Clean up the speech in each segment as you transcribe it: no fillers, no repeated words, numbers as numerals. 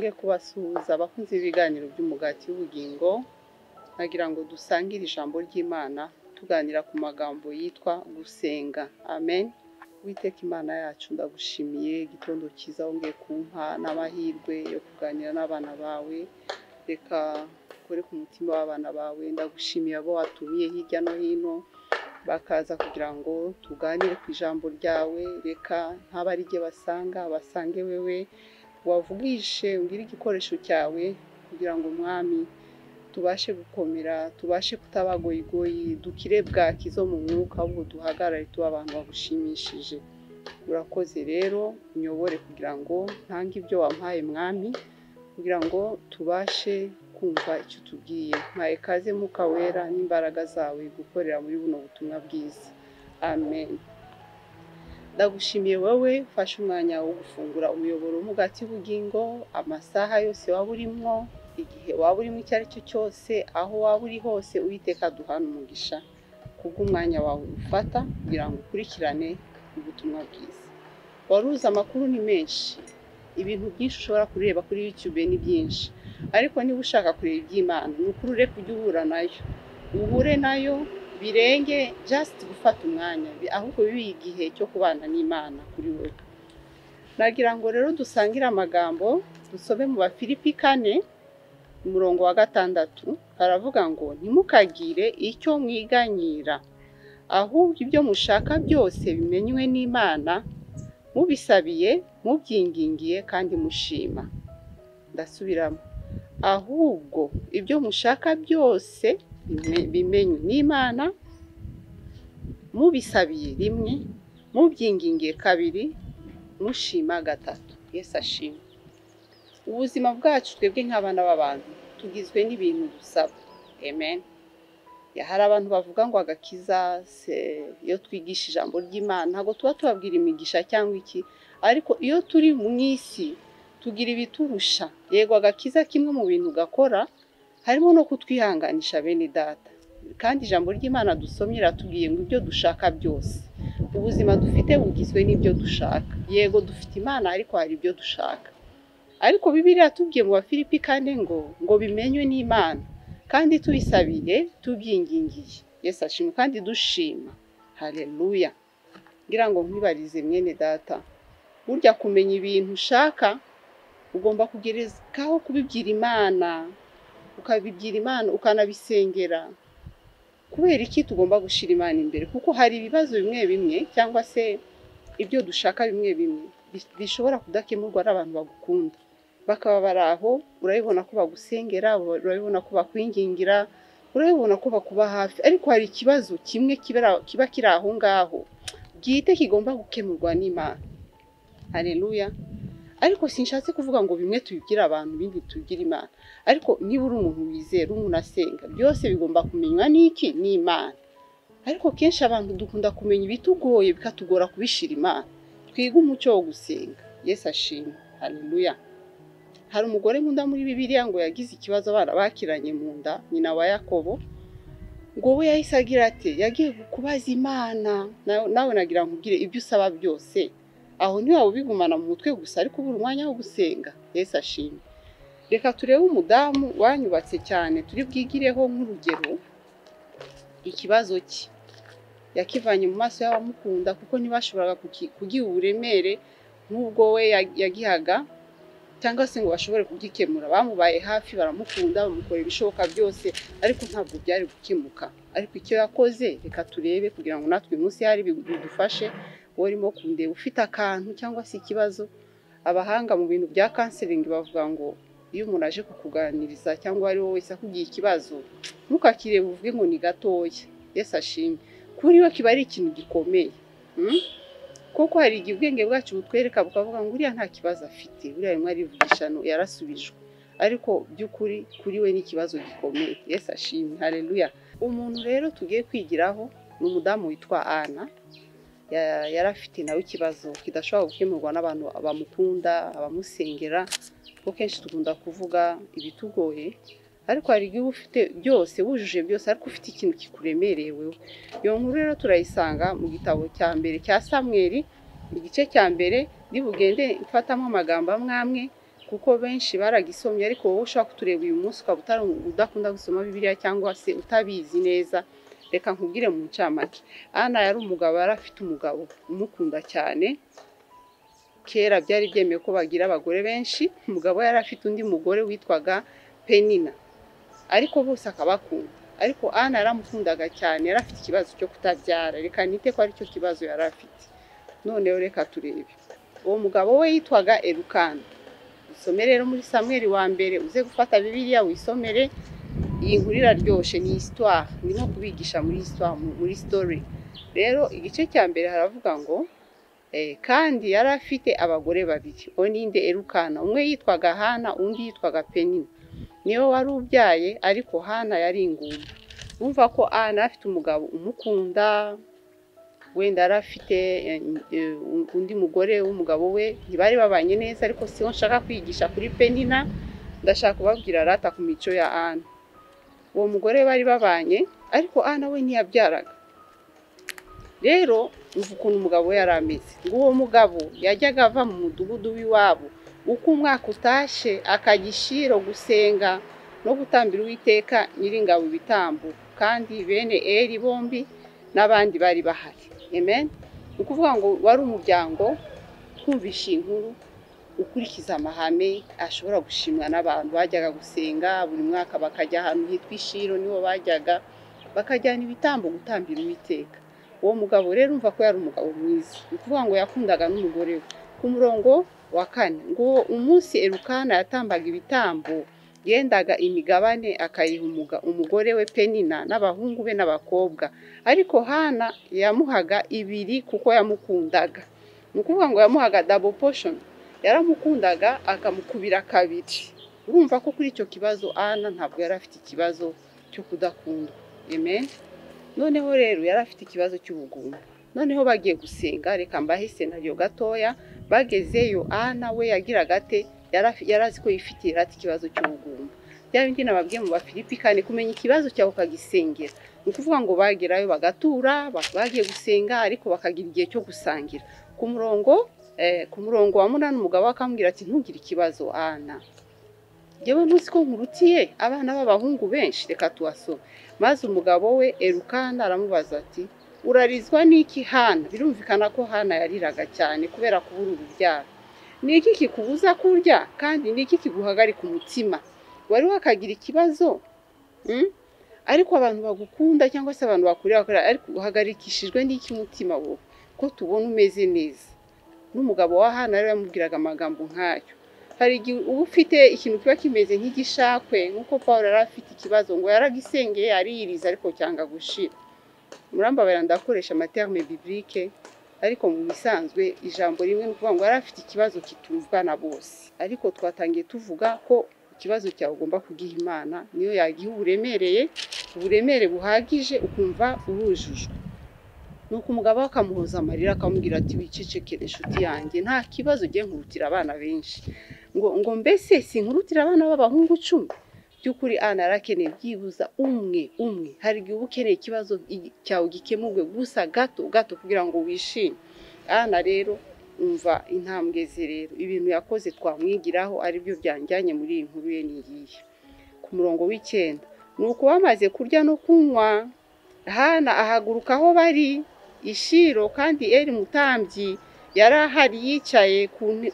nongeye kubasuhuza abakunzi b'ibiganiro by'umugati w'ubugingo, nagira ngo dusangire ijambo ry'Imana tuganira ku magambo yitwa gusenga. Amen. Uwiteka Imana yacu, ndagushimiye igitondo cyiza wongeye kumpa n'amahirwe yo kuganira n'abana bawe. Reka ukore ku mutima w'abana bawe. Ndagushimiye abo watumiye hirya no hino bakaza kugira ngo tuganire ku ijambo ryawe. Reka ntaba ari jye basange wewe wavugishe, ungire igikoresho cyawe kugira ngo mwami tubashe gukomera, tubashe kutabagoyigoyi, dukire bwaki zo mu mwuka, ahubwo duhagarare tuba abantu bagushimishije. Urakoze rero, unyobore kugira ngo ntange ibyo wampaye mwami, kugira ngo tubashe kumva icyo tubwiye. Mpaye kaze Mwuka Wera n'imbaraga zawe gukorera muri buno butumwa bwiza. Amen. Ndagushimiye wowe ufashe umwanya wo gufungura umuyoboro w'umugati w'ubugingo, amasaha yose waba urimo, igihe waba urimo icyo ari cyo cyose, aho waba uri hose, Uwiteka duhana umugisha kubw'umwanya wawe ufata kugira ngo ukurikirane ubutumwa bwiza. Waruzi amakuru ni menshi, ibintu byinshi ushobora kureba kuri YouTube ni byinshi, ariko niba ushaka kureba iby'Imana ni ukuri ureke ujye uhura nayo, uhure nayo birenge just gufata umwanya, ahubwo bibe igihe cyo kubana n'Imana kuri wowe. Nagira ngo rero dusangire amagambo, dusome mu Bafilipi 4 umurongo wa 6, haravuga ngo ntimukagire icyo mwiganyira, ahubwo ibyo mushaka byose bimenywe n'Imana, mubisabiye mubyingingiye kandi mushima. Ndasubiramo, ahubwo ibyo mushaka byose bimenywe n'Imana, mubisabiye 1, mubyingingiye 2, mushima 3. Yesu ashimwe. Ubuzima bwacu twebwe nk'abana b'abantu tugizwe n'ibintu dusaba. Amen. Hari abantu bavuga ngo agakiza iyo twigisha ijambo ry'Imana ntabwo tuba tubabwira imigisha cyangwa iki, ariko iyo turi mu isi tugira ibiturusha. Yego agakiza kimwe mu bintu gakora harimo no kutwihanganisha bene data, kandi ijambo ry'Imana dusomye ratubwiye ngo ibyo dushaka byose. Ubuzima dufite bugizwe n'ibyo dushaka. Yego dufite Imana, ariko hari ibyo dushaka. Ariko Bibiliya yatubwiye mu Bafilipi 4 ngo bimenywe n'Imana, kandi tubisabiye tubyingingiye. Yesu ashimwe kandi dushima. Haleluya. Ngira ngo nkwibarize mwene data, burya kumenya ibintu ushaka ugomba kugerezakaho kubibwira Imana, ukabibwira Imana ukanabisengera. Kubera iki tugomba gushira Imana imbere? Kuko hari ibibazo bimwe bimwe cyangwa se ibyo dushaka bimwe bimwe bishobora kudakemurwa n'abantu bagukunda, bakaba baraho, urabibona ko bagusengera, urabibona ko bakwingingira, urabibona ko bakuba hafi, ariko hari ikibazo kimwe kiba kiri aho ngaho bwite kigomba gukemurwa n'Imana. Haleluya. Ariko sinshatse kuvuga ngo bimwe tubibwira abantu ibindi tubibwira Imana, ariko niba uri umuntu wizera, umuntu asenga, byose bigomba kumenywa n'iki? N'Imana. Ariko kenshi abantu dukunda kumenya ibitugoye bikatugora kubishira Imana. Twiga umucyo wo gusenga. Yesu ashimwe. Haleluya. Hari umugore nkunda muri Bibiliya ngo yagize ikibazo abana bakiranye mu nda, nyina wa Yakobo, ngo we yahise agira ati yagiye kubaza Imana. Nawe nagira nkubwire ibyo usaba byose, aho ntiwaba ubigumana mu mutwe gusa, ariko ubura umwanya wo gusenga. Yesu ashimwe. Reka turebe umudamu wanyubatse cyane, turi bwigireho nk'urugero. Ikibazo cye yakivanye mu maso y'abamukunda, kuko ntibashoboraga kugiha uburemere nk'ubwo we yagihaga, cyangwa se ngo bashobore kugikemura. Bamubaye hafi, baramukunda, bamukorera ibishoboka byose, ariko ntabwo byari gukemuka. Ariko icyo yakoze, reka turebe kugira ngo natwe munsi hari bidufashe. Wowe urimo kundeba ufite akantu cyangwa se ikibazo, abahanga mu bintu bya counseling bavuga ngo iyo umuntu aje kukuganiriza cyangwa ari wowe wese akubwiye ikibazo, ntukakirebe uvuge ngo ni gatoya. Yesu ashimwe. Kuri we kiba ari ikintu gikomeye. Kuko hari igihe ubwenge bwacu butwereka bukavuga ngo uriya nta kibazo afite, uriya rimwe arivugishano yarasubijwe, ariko by'ukuri kuri we ni ikibazo gikomeye. Yesu ashimwe. Haleluya. Umuntu rero tugiye kwigiraho ni umudamu witwa Ana. Yarafite nawe ikibazo kidashobora gukemurwa n'abantu bamukunda, abamusengera, kuko kenshi dukunda kuvuga ibitugoye, ariko hari igihe ufite byose, wujuje byose, ariko ufite ikintu kikuremereye wewe. Iyo nkuru rero turayisanga mu gitabo cya mbere cya Samweli, igice cya mbere. Ndibugende mfatamo amagambo amwe kuko benshi baragisomye ariko wowe ushaka kutureba uyu munsi ukaba udakunda gusoma Bibiliya cyangwa se utabizi neza, reka nkubwire mu ncamake. Ana yari umugabo, yari afite umugabo umukunda cyane. Kera byari byemewe ko bagira abagore benshi. Umugabo yari afite undi mugore witwaga Penina, ariko bose akabakunda. Ariko Ana yaramukundaga cyane, yari afite ikibazo cyo kutabyara. Reka nite ko ari cyo kibazo yari afite. Noneho reka turebe. Uwo mugabo we yitwaga Elukana. Usome rero muri Samuel wa mbere, uze gufata Bibiliya wisomere. Iyi nkuru iraryoshe, ni histoire, ndimo kubigisha muri histoire, muri story. Rero igice cya mbere haravuga ngo kandi yari afite abagore babiri. Uwo ninde? Elukana. Umwe yitwaga Hana, undi yitwaga Penina. Niwe wari ubyaye, ariko Hana yari ingumba. Umva ko Ana afite umugabo umukunda, wenda yari afite undi mugore w'umugabo we, ntibari babanye neza, ariko siho nshaka kwigisha kuri Penina, ndashaka kubabwira rata ku mico ya Ana. Uwo mugore bari babanye, ariko Ana we ntiyabyaraga. Rero umva ukuntu umugabo we yari ameze. Ngo uwo mugabo yajyaga ava mu mudugudu w'iwabo, uko umwaka utashe akajya i Shilo gusenga no gutambira Uwiteka Nyiringabo ibitambo, kandi bene Eli bombi n'abandi bari bahari. Amen. Ukuvuga ngo wari umuryango kumvisha inkuru, ukurikiza amahame, ashobora gushimwa n'abantu. Bajyaga gusenga buri mwaka, bakajya ahantu hitwa i Shilo, niho bajyaga bakajyana ibitambo gutambira Uwiteka. Uwo mugabo rero umva ko yari umugabo mwiza. Ukuvuga ngo yakundaga n'umugore we. Ku murongo wa 4 ngo umunsi Elukana yatambaga ibitambo, yendaga imigabane akayiha umugore we Penina n'abahungu be n'abakobwa, ariko Hana yamuhaga 2 kuko yamukundaga. Ukuvuga ngo yamuhaga double portion, yaramukundaga akamukubira 2. Urumva ko kuri icyo kibazo Ana ntabwo yari afite ikibazo cyo kudakunda. Amen. Noneho rero yari afite ikibazo cy'ubugumba. Noneho bagiye gusenga, reka mbahe scenario gatoya. Bagezeyo Ana we yagiraga ate, yarazi ko yifitiye ati ikibazo cy'ubugumba. Bya bindi nababwiye mu Bafilipi 4, kumenya ikibazo cyawe ukagisengera. Ni ukuvuga ngo bagerayo bagatura, bagiye gusenga, ariko bakagira igihe cyo gusangira. Ku murongo wa 8 umugabo akamubwira ati ntugire ikibazo Ana, yewe ntuzi ko nkurutiye abana b'abahungu benshi, reka tuwasome. Maze umugabo we Elukana aramubaza ati urarizwa n'iki Hana? Birumvikana ko Hana yariraga cyane kubera kubura urubyaro. Ni iki kikubuza kurya, kandi ni iki kiguhagarika umutima? Wari wakagira ikibazo ariko abantu bagukunda cyangwa se abantu bakurira, ariko uhagarikishijwe n'iki mutima wowe ko tubona umeze neza? N'umugabo wa Hana rero yamubwiraga amagambo nk'ayo. Hari igihe uba ufite ikintu kiba kimeze nk'igishakwe, nk'uko Paul yari afite ikibazo ngo yaragisengeye ariyiriza ariko cyanga gushira. Murambabara ndakoresha amaterme biblique, ariko mu bisanzwe ijambo rimwe ni ukuvuga ngo yari afite ikibazo kitumvwa na bose. Ariko twatangiye tuvuga ko ikibazo cyawe ugomba kugiha Imana, niyo yagiha uburemere buhagije ukumva urujujwe. Nuko umugabo akamuhoza amarira akamubwira ati wicecekere inshuti yanjye, nta kibazo ugiye nkurutira abana benshi. Ngo mbese sinkurutira abana b'abahungu 10? By'ukuri Ana yarakeneye byibuza umwe. Hari igihe ukeneye ikibazo cyawe gikemurwe gusa gato kugira ngo wishime. Ana rero umva intambwe ze rero, ibintu yakoze twamwigiraho ari byo byanjyanye muri iyi nkuru ye niyihe. Ku murongo w'9 nuko bamaze kurya no kunywa, Hana ahaguruka aho bari i Shilo, kandi Eli mutambyi yari ahari yicaye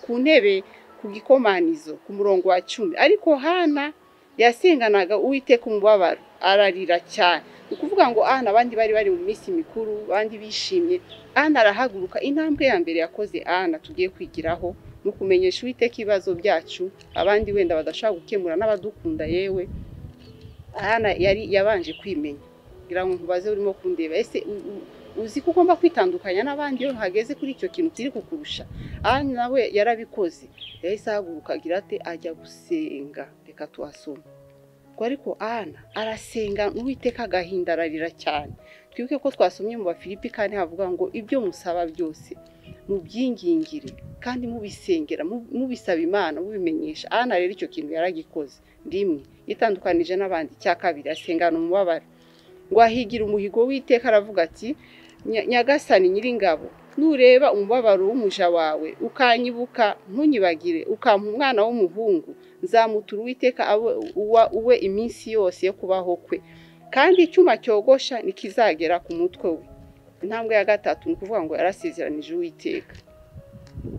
ku ntebe ku gikomanizo. Ku murongo wa 10 ariko Hana yasenganaga Uwiteka umubabaro, ararira cyane. Ukuvuga ngo Ana abandi bari mu minsi mikuru, abandi bishimye, Ana arahaguruka. Intambwe ya mbere yakoze Ana tugiye kwigiraho mu kumenyesha Uwiteka ibibazo byacu, abandi wenda badashaka gukemura n'abadukunda. Yewe Ana yabanje kwimenya. Ngira ngo nkubaze urimo kundeba, ese uzi ko ugomba kwitandukanya n'abandi iyo hageze kuri icyo kintu kiri kukurusha? Ana nawe yarabikoze, yahise ahaguruka agira ate, ajya gusenga. Reka tuhasome. Ariko Ana arasenga Uwiteka agahinda, ararira cyane. Twibuke ko twasomye mu Bafilipi 4 havuga ngo ibyo musaba byose mubyingingire kandi mubisengera, mubisaba Imana, mubimenyesha. Ana rero icyo kintu yaragikoze. Rimwe yitandukanije n'abandi. Cya kabiri asengana umubabaro, ngo ahigira umuhigo w'Iteka, aravuga ati Nyagasani Nyiringabo, nureba umubabaro w'umuja wawe ukanyibuka ntunyibagire ukampa umwana w'umuhungu nzamutura Uwiteka uwe iminsi yose yo kubaho kwe kandi icyuma cyogosha nikizagera ku mutwe we. Intambwe ya gatatu ni ukuvuga ngo yarasizeranije Uwiteka.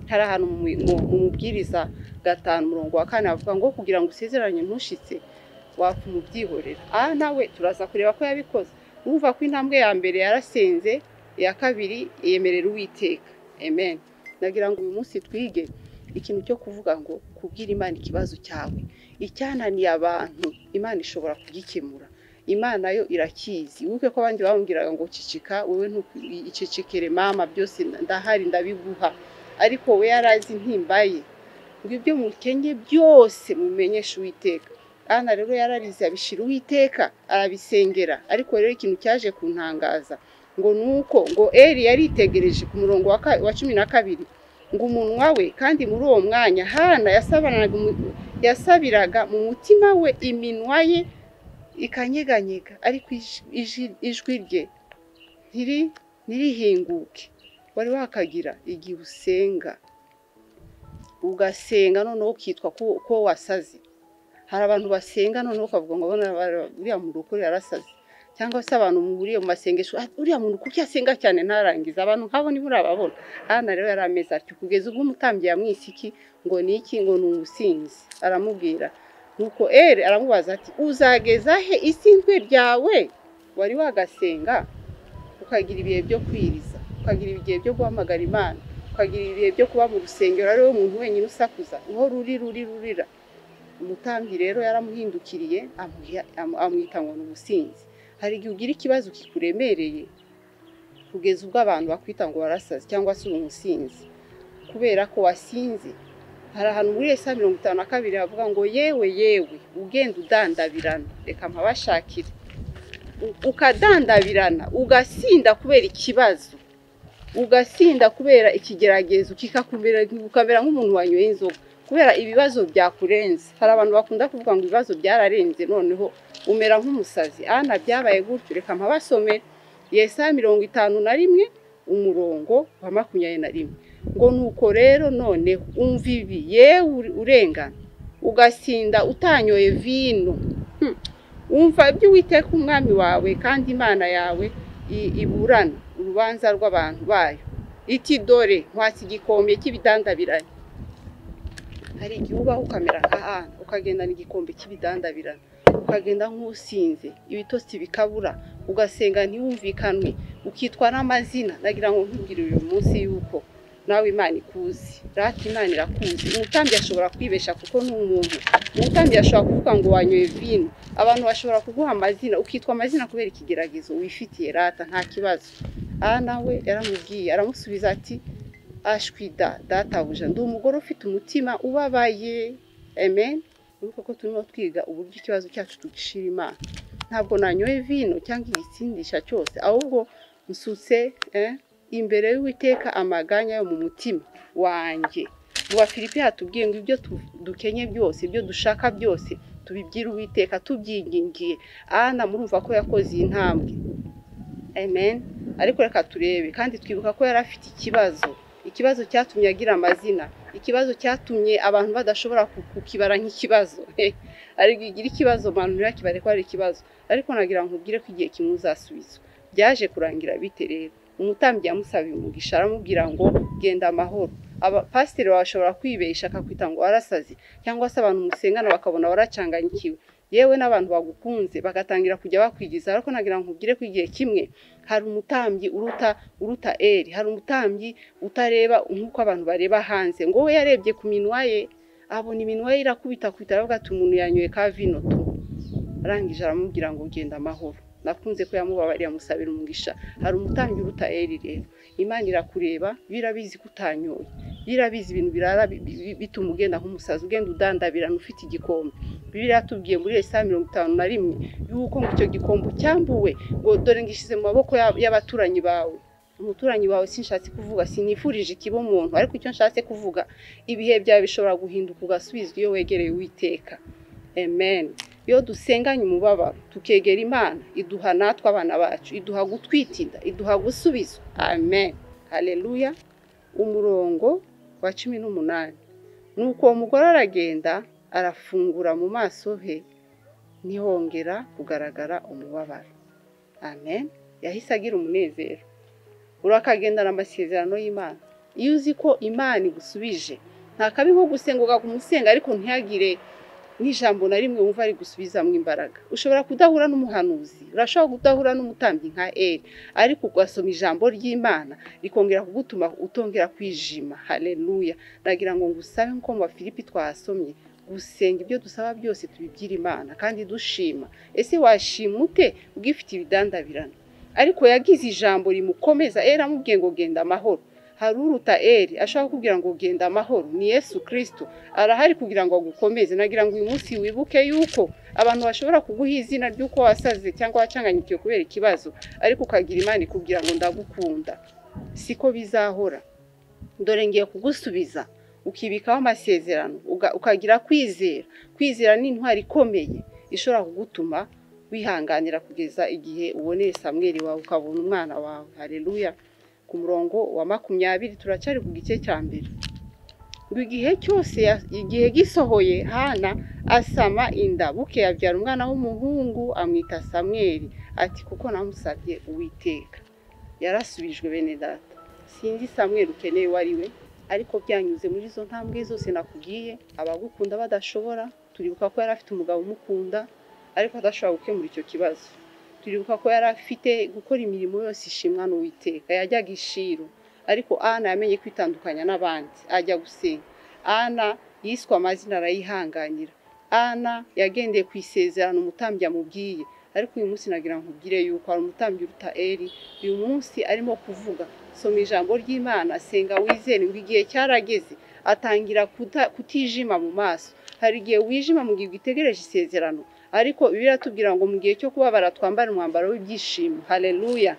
Hari ahantu mu mubwiriza 5:4 avuga ngo kugira ngo usezeranye ntushitse wapfa umubyihorera. Nawe turaza kureba ko yabikoze. Urumva ko intambwe ya mbere yarasenze, iya kabiri yemerera Uwiteka. Amen. Nagira ngo uyu munsi twige ikintu cyo kuvuga ngo kubwira Imana ikibazo cyawe. Icyananiye abantu Imana ishobora kugikemura. Imana yo irakizi. Wibuke ko abandi bambwiraga ngo cicika, wowe ntukicikere mama, byose ndahari ndabiguha. Ariko we yarazi ntimbaye ngo ibyo mukenye byose mumenyeshe Uwiteka. Ana rero yararize abishira Uwiteka arabisengera. Ariko rero ikintu cyaje kuntangaza ngo nuko ngo Eli yaritegereje ku murongo wa 12 ngo umunwa we kandi muri uwo mwanya Hana yasabiraga mu mutima we iminwa ye ikanyeganyega ariko ijwi rye ntirihinguke. Wari wakagira igihe usenga ugasenga noneho ukitwa ko wasaze. Hari abantu basenga noneho ukavuga ngo uriya muntu ukuri yarasaze, cyangwa se abantu muburiye mu masengesho uriya muntu kuki yasenga cyane ntarangiza. Abantu nkabo ni muri ababona. Hana rero yarameze ati kugeza ubwo umutambyi yamwisiki ngo niki ngo ni umusinzi. Aramubwira nuko Eli aramubaza ati uzageza he isinzwe ryawe? Wari wagasenga ukagira ibihe byo kwiriza, ukagira ibihe byo guhamagara Imana, ukagira ibihe byo kuba mu rusengero ari we muntu wenyine usakuza uho rurira. Umutambyi rero yaramuhindukiriye amwita ngo n'umusinzi. Hari igihe ugira ikibazo kikuremereye kugeza ubwo abantu bakwita ngo warasaze cyangwa se umusinzi kubera ko wasinze. Hari ahantu muri Yesaya 52 havuga ngo yewe ugenda udandabirana. Reka mpabashakire. Ukadandabirana ugasinda kubera ikibazo, ugasinda kubera ikigeragezo kikakumera nk'umuntu wanyoye inzoga kubera ibibazo byakurenze. Hari abantu bakunda kuvuga ngo ibibazo byararenze noneho umera nk'umusazi. Ana byabaye gutyo. Reka mpabasome Yesaya 51 umurongo wa 21 ngo nuko rero none umva ibi yewe urengana ugasinda utanyoye vino. Umva ibyo Uwiteka umwami wawe kandi Imana yawe iburana urubanza rw'abantu bayo iti dore nkwasi igikombe cy'ibidandabiranye. Hari igihe ubaho ukamera nka Hana ukagendana igikombe cy'ibidandabiranye, ukagenda nk'usinze ibitotsi bikabura, ugasenga ntiwumvikanwe, ukitwa n'amazina. Nagira ngo nkubwire uyu munsi yuko nawe Imana ikuzi. Rati Imana irakuzi. Umutambyi ashobora kwibesha kuko ni umuntu. Umutambyi ashobora kuvuga ngo wanyoye vino. Abantu bashobora kuguha amazina ukitwa amazina kubera ikigeragezo wifitiye. Rata nta kibazo. Nawe yaramubwiye aramusubiza ati ashwida databuja ndi umugore ufite umutima ubabaye. Amen. Nuko ko turimo twiga uburyo ikibazo cyacu tugishira Imana. Ntabwo nanyoye vino cyangwa igisindisha cyose, ahubwo nsutse imbere y'Uwiteka amaganya yo mu mutima wanjye. Mu Bafilipi hatubwiye ngo ibyo dukenye byose, ibyo dushaka byose tubibyira Uwiteka tubyingingiye. Ana murumva ko yakoze iyi ntambwe. Amen. Ariko reka turebe kandi twibuka ko yari afite ikibazo cyatumye agira amazina, ikibazo cyatumye abantu badashobora kukibara nk'ikibazo. Ari igira ikibazo abantu ntirakibare ko ari ikibazo. Ariko nagira ngo nkubwire ko igihe kimwe uzasubizwa. Byaje kurangira bite rero? Umutambyi yamusabiye umugisha aramubwira ngo genda amahoro. Pasiteri washobora kwibesha akakwita ngo warasaze, cyangwa se abantu musengana bakabona waracanganyikiwe. Yewe n'abantu bagukunze bagatangira kujya bakwigiza. Ariko nagira ngo nkubwire ko igihe kimwe hari umutambyi uruta Eli. Hari umutambyi utareba nk'uko abantu bareba hanze. Ngo we yarebye ku minwa ye abona iminwa ye irakubita aravuga ati umuntu yanyoye ka vino tu. Arangije aramubwira ngo genda amahoro. Nakunze ko yamubabariye amusabira umugisha. Hari umutambyi uruta Eli rero. Imana irakureba, birabizi kutanyoye. Birabizi ibintu birara bituma ugenda nk'umusazi, ugenda udandabirana ufite igikombe. Bibiliya yatubwiye muri Yesaya 51 yuko ngo icyo gikombe cyambuwe ngo dore ngishize mu maboko y'abaturanyi bawe. Umuturanyi wawe sinshatse kuvuga, sinifurije ikibo umuntu, ariko icyo nshatse kuvuga ibihe byawe bishobora guhinduka ugasubizwa iyo wegereye Uwiteka. Amen. Iyo dusenganye umubabaro tukegera Imana iduha natwe abana bacu, iduha gutwitinda, iduha gusubizwa. Amen. haleluya. Umurongo wa 18, nuko uwo mugore aragenda arafungura mu maso he ntihongera kugaragara umubabaro. Amen. Yahise agira umunezero. Urakagendana amasezerano y'Imana. Iyo uzi ko Imana igusubije, nta kabi nko gusenga kumusenga ariko ntihagire n'ijambo na rimwe wumva ari gusubizamo imbaraga. Ushobora kudahura n'umuhanuzi, urashobora kudahura n'umutambyi nka Eli, ariko ugasoma ijambo ry'Imana rikongera kugutuma utongera kwijima. Haleluya. Nagira ngo ngusabe nko mu Filipi twasomye, gusenga ibyo dusaba byose tubibyira Imana kandi dushima. Ese washima ute ugifite ibidandabirana? Ariko yagize ijambo rimukomeza. Eli amubwiye ngo genda amahoro. Hari uruta Eli ashaka kugira ngo genda amahoro, ni Yesu Kristo. Arahari kugira ngo agukomeze. Nagira ngo uyu munsi wibuke yuko abantu bashobora kuguha izina ry'uko wasaze cyangwa wacanganyikiwe kubera ikibazo, ariko ukagira Imana ikubwira ngo ndagukunda. Siko bizahora. Dore ngiye kugusubiza, ukibikaho amasezerano, ukagira kwizera. Kwizera ni intwari ikomeye ishobora kugutuma wihanganira kugeza igihe uboneye Samweli wawe ukabona umwana wawe. Haleluya. Ku murongo wa 20 turacari ku gice cya mbere. Ngo igihe cyose igihe gisohoye Hana asama inda, buke yabyara umwana w'umuhungu amwita Samweli, ati kuko namusabye Uwiteka. Yarasubijwe bene data. Sinzi Samweli ukeneye wariwe, ariko byanyuze muri zo ntambwe zose nakubwiye. Abagukunda badashobora, turibuka ko yari afite umugabo umukunda ariko adashobora gukemura icyo kibazo. Turibuka ko yari afite gukora imirimo yose ishimwa n'Uwiteka. Yajyaga ishiro, ariko Ana yamenye kwitandukanya n'abandi ajya gusenga. Ana yiswe amazina arayihanganira. Ana yagendeye ku isezerano umutambyi amubwiye. Ariko uyu munsi nagira nkubwire yuko ari umutambyi uruta Eli. Uyu munsi arimo kuvuga, soma ijambo ry'Imana, senga wizere ngo igihe cyarageze. Atangira kutijima mu maso. Hari igihe wijima mu gihe ugitegereje isezerano, ariko Bibiliya tubwira ngo mu gihe cyo kubabara twambara umwambaro w'ibyishimo. Haleluya.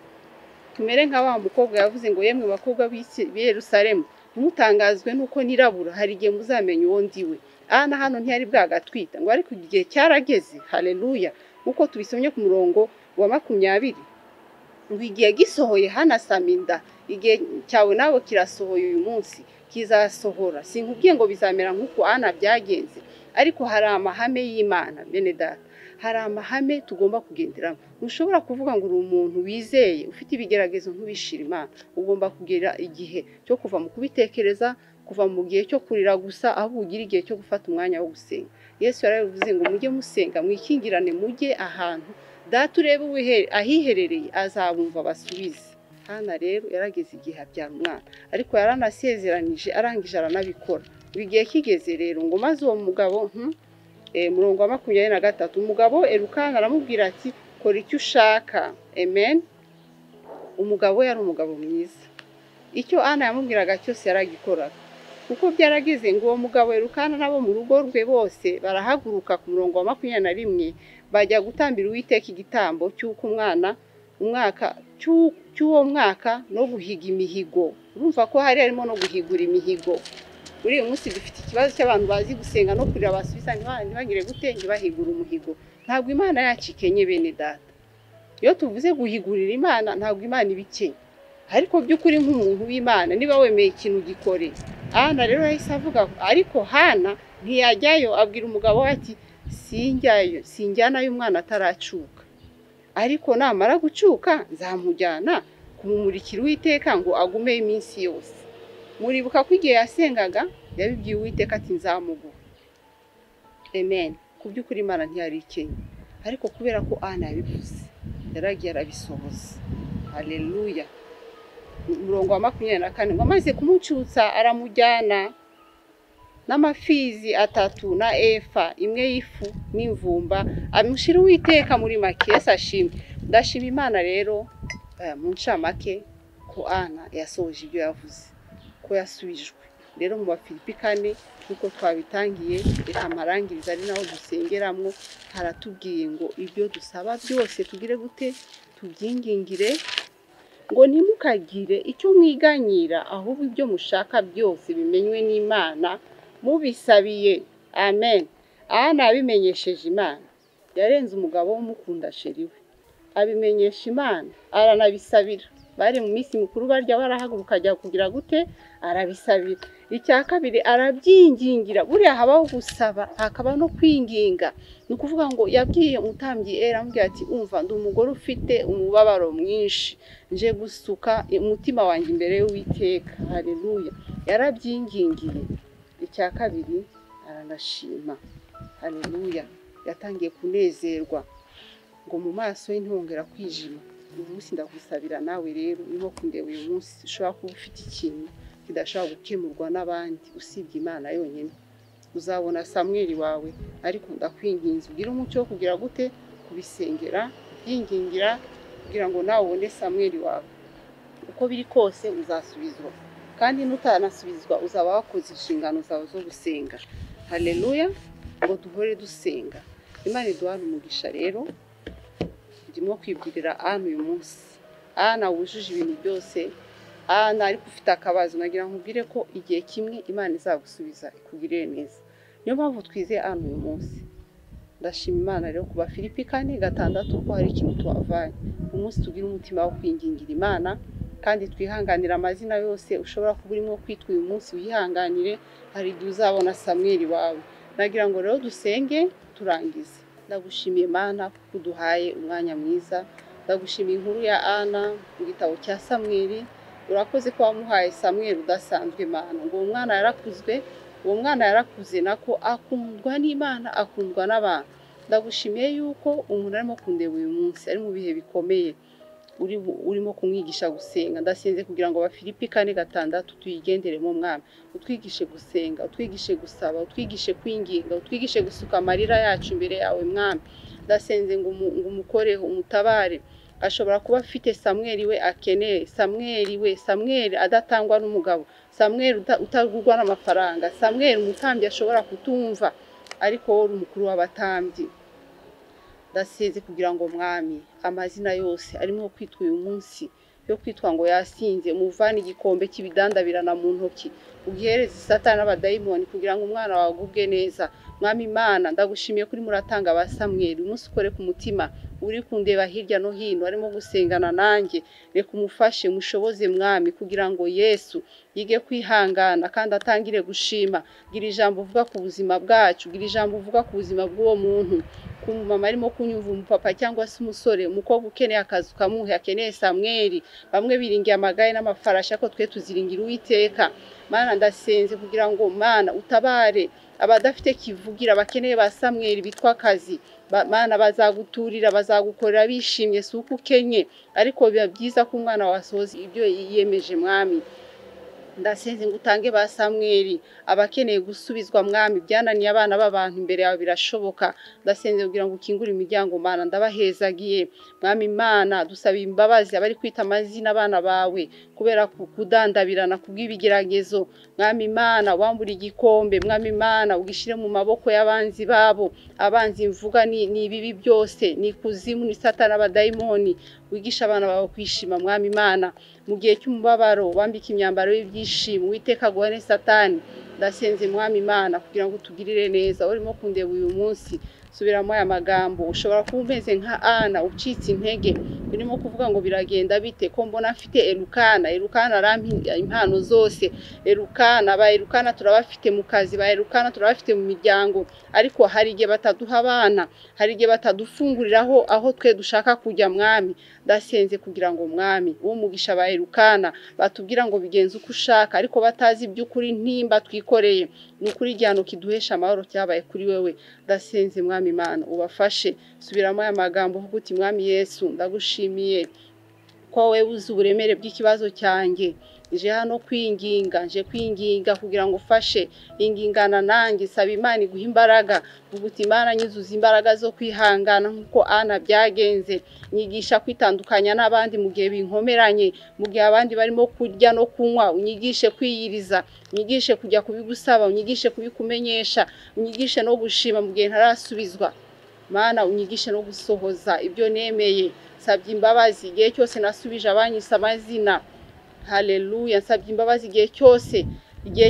Tumere nka wa mukobwa yavuze ngo yemwe bakobwa b'i Yerusalemu, mutangazwe nuko nirabura, hari igihe muzamenya uwo ndiwe. Ana hano ntiyari bwagatwita ngo ariko igihe cyarageze. Haleluya. Uko tubisomye ku murongo wa 20, ngo igihe gisohoye Hana asama inda. Igihe cyawe nawe kirasohoye uyu munsi, kizasohora. Sinkubwiye ngo bizamera nk'uko Ana byagenze, ariko hari amahame y'Imana bene data. Hari amahame tugomba kugenderamo. Ushobora kuvuga ngo uri umuntu wizeye ufite ibigeragezo ntubishira Imana. Ugomba kugera igihe cyo kuva mu kubitekereza, kuva mu gihe cyo kurira gusa, aho ugira igihe cyo gufata umwanya wo gusenga. Yesu yaravuze ngo mujye musenga, mwikingirane, mujye ahantu data urebe ahiherereye azabumva basubize. Hana rero yarageze igihe abyara umwana, ariko yaranasezeranije arangije aranabikora. Igihe kigeze rero ngo maze uwo mugabo murongo wa 23, umugabo Elukana aramubwira ati kora icyo ushaka. Amen. Umugabo yari umugabo mwiza. Icyo Ana yamubwiraga cyose yaragikoraga. Kuko byarageze ngo uwo mugabo Elukana nabo mu rugo rwe bose barahaguruka ku murongo wa 21 bajya gutambira Uwiteka igitambo cy'uko cy'uwo mwaka no guhiga imihigo. Urumva ko hari harimo no guhigura imihigo. Muri uyu munsi dufite ikibazo cy'abantu bazi gusenga no kurira basubiza ntibagire gutenge bahigura umuhigo. Ntabwo Imana yacikenye bene data. Iyo tuvuze guhigurira Imana, ntabwo Imana ibikenye. Ariko by'ukuri nk'umuntu w'Imana niba wemeye ikintu gikore. Ana rero yahise avuga, ariko Hana ntiyajyayo, abwira umugabo ati sinjyanayo umwana ataracuka, ariko namara gucuka nzamujyana kumumurikira Uwiteka ngo agumeyo iminsi yose. Muribuka ko igihe yasengaga yabibwiye Uwiteka ati nzamuguha. Amen. Ku by'ukuri Imana ntiyari ikenye, ariko kubera ko Ana yabivuze yaragiye arabisohoza. Haleluya. Umurongo wa 24, ngo amaze kumucutsa aramujyana n'amafizi 3 na efa imwe y'ifu n'imvumba, amushira Uwiteka muri make. Yesu ashimwe. Ndashima Imana rero mu ncamake ko Ana yasohoje ibyo yavuze, ko yasubijwe. Rero mu Bafilipi 4 nuko twabitangiye, reka amarangiriza ari naho dusengeramwo. Haratubwiye ngo ibyo dusaba byose tugire gute, tubyingingire, ngo ntimukagire icyo mwiganyira, ahubwo ibyo mushaka byose bimenywe n'Imana mubisabiye. Amen. Ana abimenyesheje Imana. Yarenze umugabo w'umukunda sheriwe, abimenyesha Imana, aranabisabira. bari mu minsi mikuru barya barahaguruka ajya kugira gute arabisabira. Icya kabiri arabyingingira, buriya habaho gusaba hakaba no kwinginga. Ni ukuvuga ngo yabwiye umutambyi aramubwira ati umva ndi umugore ufite umubabaro mwinshi, nje gusuka umutima wanjye imbere y'Uwiteka. Haleluya, yarabyingingiye. Icya kabiri aranashima. Haleluya, yatangiye kunezerwa ngo mu maso ye ntihongera kwijima. Uyu munsi ndagusabira nawe rero niho kundeba uyu munsi ushobora kuba ufite ikintu kidashobora gukemurwa n'abandi usibye Imana yonyine. Uzabona Samweli wawe, ariko ndakwinginze ugire umucyo wo kugira gute kubisengera byingingira kugira ngo nawe ubone Samweli wawe. Uko biri kose uzasubizwa, kandi nutanasubizwa uzaba wakoze inshingano zawe zo gusenga. Haleluya, ngo duhore dusenga. Imana iduhane umugisha rero. Ndimo kwibwirira Ana uyu munsi. Ana wujuje ibintu byose. Ana ariko ufite akabazo, nagira nkubwire ko igihe kimwe Imana izagusubiza ikugirire neza. Niyo mpamvu twizeye Ana uyu munsi. Ndashima Imana rero kuba Filipi 4:6 ko hari ikintu tuwavanye. Umunsi tugira umutima wo kwingingira Imana, kandi twihanganira amazina yose ushobora kuba urimo kwitwa uyu munsi, wihanganire. Hari igihe uzabona Samweli wawe. Nagira ngo rero dusenge turangize. Ndagushimiye Imana kuko uduhaye umwanya mwiza. Ndagushimiye inkuru ya Ana mu gitabo cya Samweli. Urakoze ko wamuhaye Samweli udasanzwe Imana, ngo uwo mwana yarakuzwe, uwo mwana yarakuze nako akundwa n'Imana, akundwa n'abantu. Ndagushimiye yuko umuntu arimo kundeba uyu munsi ari mu bihe bikomeye, urimo kumwigisha gusenga. Ndasenze kugira ngo Filipi 4:6 tuyigendere mu mwami. Utwigishe gusenga, utwigishe gusaba, utwigishe kwinginga, utwigishe gusuka amarira yacu imbere yawe mwami. Ndasenze ngo umukoreho, umutabare. Ashobora kuba afite Samweli we akeneye, Samweli adatangwa n'umugabo, Samweli utagurwa n'amafaranga, Samweli umutambyi ashobora kutumva, ariko wowe umukuru w'abatambyi. Ndasenze kugira ngo mwami amazina yose arimo kwitwa uyu munsi yo kwitwa ngo yasinze, muvana igikombe cy'ibidandabirana mu ntoki, ugihereze Satani n'abadayimoni kugira ngo umwana wawe agubwe neza. Mwami Imana, ndagushimiye kuri muratanga ba Samweli. Umunsi ukore ku mutima uri kundeba hirya no hino arimo gusengana nanjye, reka umufashe mushoboze mwami, kugira ngo Yesu yige kwihangana kandi atangire gushima. Gira ijambo uvuga ku buzima bwacu, gira ijambo uvuga ku buzima bw'uwo muntu, ku mama arimo kunyumva, umupapa cyangwa se umusore, umukobwa ukeneye akazi ukamuhe, akeneye Samweli. Bamwe biringiye amagaye n'amafarashi, ko twe tuziringira Uwiteka. Mana ndasenze kugira ngo Mana utabare abadafite kivugira, bakeneye ba Samweli bitwa akazi. Mana bazaguturira, bazagukorera bishimye, si uko ukenye, ariko biba byiza ko umwana wasohoza ibyo yiyemeje mwami. Ndasenze ngo utange ba Samweli abakeneye gusubizwa mwami, byananiye abana b'abantu imbere yawe birashoboka. Ndasenze kugira ngo ukingure imiryango Mana, ndabahezagiye mwami Imana. Dusaba imbabazi abari kwita amazina abana bawe kubera kudandabirana kubw'ibigeragezo. Mwami Imana, wambura igikombe mwami Imana ugishire mu maboko y'abanzi babo. Abanzi mvuga ni ibibi byose, ni kuzimu, ni Satani n'abadayimoni. Wigisha abana bawe kwishima mwami Imana. Mu gihe cy'umubabaro wambika imyambaro y'ibyishimo, Uwiteka guhane Satani. Ndasenze mwami Imana kugira ngo tugirire neza. Urimo kundeba uyu munsi, subiramo aya magambo. Ushobora kuba umeze nka Ana ucitse intege, urimo kuvuga ngo biragenda bite ko mbona afite Elukana arampa impano zose. Elukana turabafite mu kazi, Elukana turabafite mu miryango, ariko hari igihe bataduha abana, hari igihe batadufunguriraho aho twe dushaka kujya mwami. Ndasenze kugira ngo mwami uwo mugisha ba Elukana batubwira ngo bigenze uko ushaka, ariko batazi iby'ukuri ntimba twikoreye. Ni ukuri igihano kiduhesha amahoro cyabaye kuri wewe. Ndasenze mwami Imana ubafashe. Subiramo aya magambo uvuga uti mwami Yesu ndagushimiye ko wewe uzi uburemere bw'ikibazo cyanjye. Nje hano kwinginga kugira ngo ufashe. Ingingana nanjye, saba Imana iguha imbaraga. Uvuga uti Imana nyuzuza imbaraga zo kwihangana nk'uko Ana byagenze. Nyigisha kwitandukanya n'abandi mu gihe binkomeranye, mu gihe abandi barimo kurya no kunywa. Unyigishe kwiyiriza, unyigishe kujya kubigusaba, unyigishe kubikumenyesha, unyigishe no gushima mu gihe ntarasubizwa. Mana unyigishe no gusohoza ibyo nemeye. Sabye imbabazi igihe cyose nasubije abanyisa amazina. Haleluya, nsabye imbabazi igihe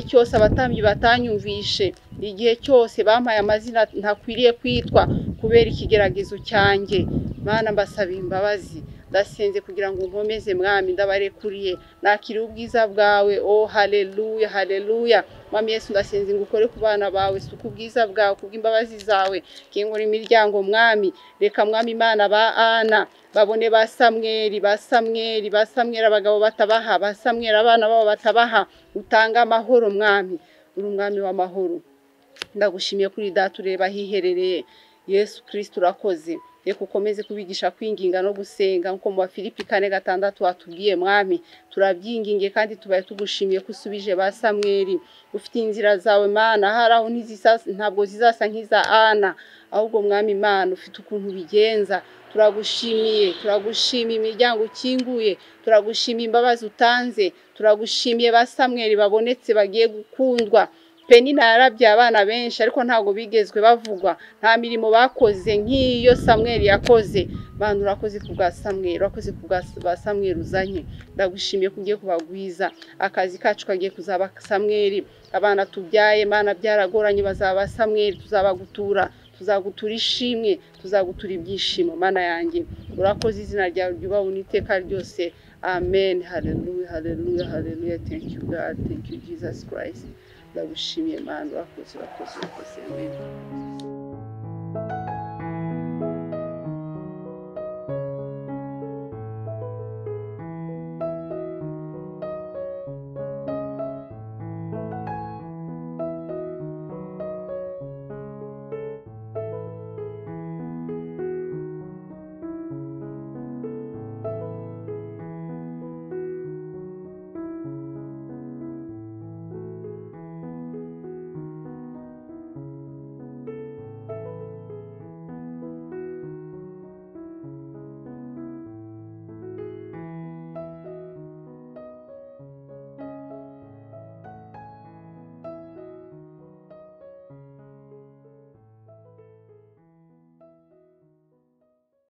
cyose abatambyi batanyumvishe, igihe cyose bampaye amazina ntakwiriye kwitwa kubera ikigeragezo cyanjye. Mana mbasaba imbabazi. ndasenze kugira ngo unkomeze mwami ndabarekuriye nakira ubwiza bwawe oh haleluya haleluya mwami Yesu ndasenze ngo ukore ku bana bawe suku ubwiza bwawe kubw'imbabazi zawe kingura imiryango mwami reka mwami Imana ba Ana babone ba Samweli abagabo batabaha ba Samweli abana babo batabaha utanga amahoro mwami uri umwami w'amahoro ndagushimiye kuri data ureba hiherereye Yesu Kristo urakoze reka ukomeze kubigisha kwinginga no gusenga nko mu Filipi 4:6 watubwiye mwami turabyinginge kandi tubaye tugushimiye kusubije ba Samweli ufite inzira zawe Mana haraho ntabwo zizasa nk'iza Ana ahubwo mwami Imana ufite ukuntu bigenza turagushimiye imiryango ukinguye turagushimiye imbabazi utanze turagushimiye ba Samweli babonetse bagiye gukundwa Penina yarabye abana benshi ariko ntago bigezwe bavugwa nta mirimo bakoze nk'iyo Samweli yakoze bantu urakoze kubwa Samweli urakoze kubwa ba Samweli uzanye ndagushimiye kugiye kubagwiza akazi kacu kagiye kuzaba Samweli abana tubyaye Mana byaragoranye bazaba Samweli tuzabagutura ishimwe tuzagutura ibyishimo Mana yanjye urakoze izina ryawe ryubaho n'iteka ryose amen hallelujah hallelujah hallelujah thank you God thank you Jesus Christ ndagushimiye Mana urakoze amen